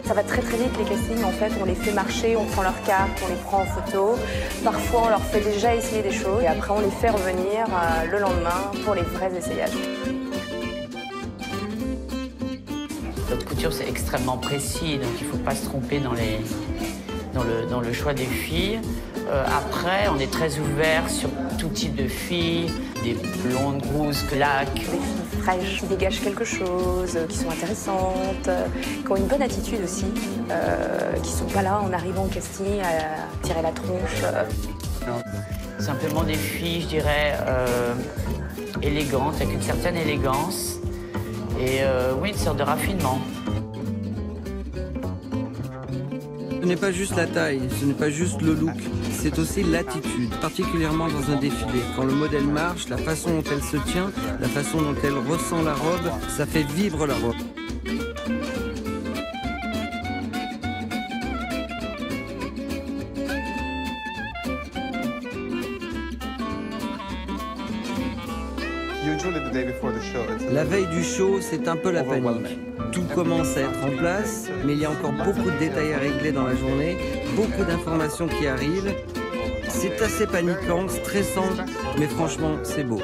Ça va très très vite les castings, en fait, on les fait marcher, on prend leurs cartes, on les prend en photo. Parfois on leur fait déjà essayer des choses et après on les fait revenir le lendemain pour les vrais essayages. Haute couture c'est extrêmement précis, donc il ne faut pas se tromper dans le choix des filles. Après, on est très ouvert sur tout type de filles, des blondes, rousses, claques. Des filles fraîches, qui dégagent quelque chose, qui sont intéressantes, qui ont une bonne attitude aussi, qui sont pas là en arrivant au casting à tirer la tronche. Simplement des filles, je dirais, élégantes, avec une certaine élégance et oui, une sorte de raffinement. Ce n'est pas juste la taille, ce n'est pas juste le look, c'est aussi l'attitude, particulièrement dans un défilé. Quand le modèle marche, la façon dont elle se tient, la façon dont elle ressent la robe, ça fait vivre la robe. La veille du show, c'est un peu la panique. Tout commence à être en place, mais il y a encore beaucoup de détails à régler dans la journée, beaucoup d'informations qui arrivent. C'est assez paniquant, stressant, mais franchement, c'est beau.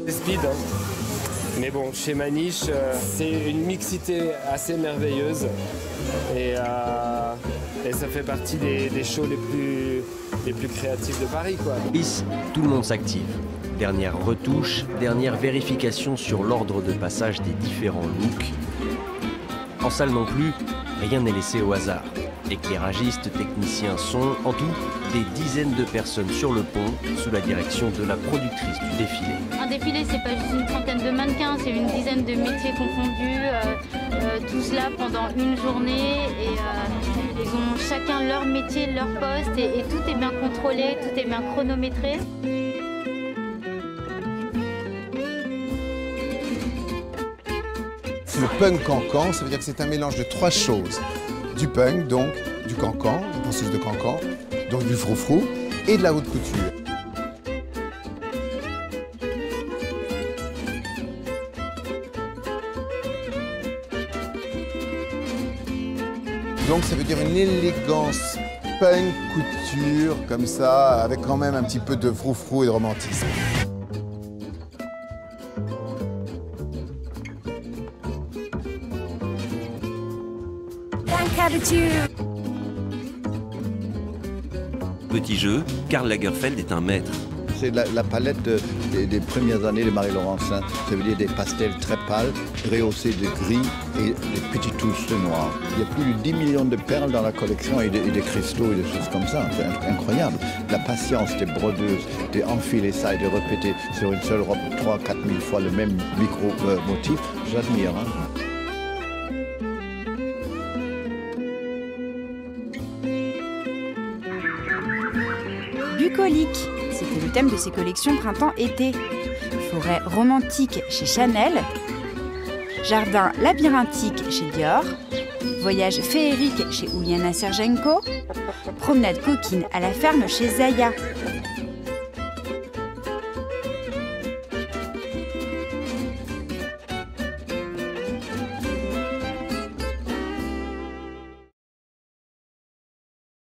C'est speed, hein. Mais bon, chez Maniche, c'est une mixité assez merveilleuse et ça fait partie des shows les plus créatifs de Paris, quoi. Ici, tout le monde s'active. Dernière retouche, dernière vérification sur l'ordre de passage des différents looks. En salle non plus, rien n'est laissé au hasard. Éclairagistes, techniciens son, en tout, des dizaines de personnes sur le pont sous la direction de la productrice du défilé. Un défilé, c'est pas juste une trentaine de mannequins, c'est une dizaine de métiers confondus, tout cela pendant une journée et ils ont chacun leur métier, leur poste et tout est bien contrôlé, tout est bien chronométré. Le punk cancan, ça veut dire que c'est un mélange de trois choses. Du punk, donc du cancan, une danseuse de cancan, donc du froufrou et de la haute couture. Donc ça veut dire une élégance punk couture, comme ça, avec quand même un petit peu de froufrou et de romantisme. Petit jeu, Karl Lagerfeld est un maître. C'est la palette des premières années de Marie-Laurencin. Ça veut dire des pastels très pâles, rehaussés de gris et des petites touches de noir. Il y a plus de 10 millions de perles dans la collection et des cristaux et des choses comme ça. C'est incroyable. La patience des brodeuses, d'enfiler ça et de répéter sur une seule robe 3 000 à 4 000 fois le même micro-motif, j'admire. Hein. Bucolique, c'était le thème de ses collections printemps-été. Forêt romantique chez Chanel, jardin labyrinthique chez Dior, voyage féerique chez Uliana Sergenko, promenade coquine à la ferme chez Zaya.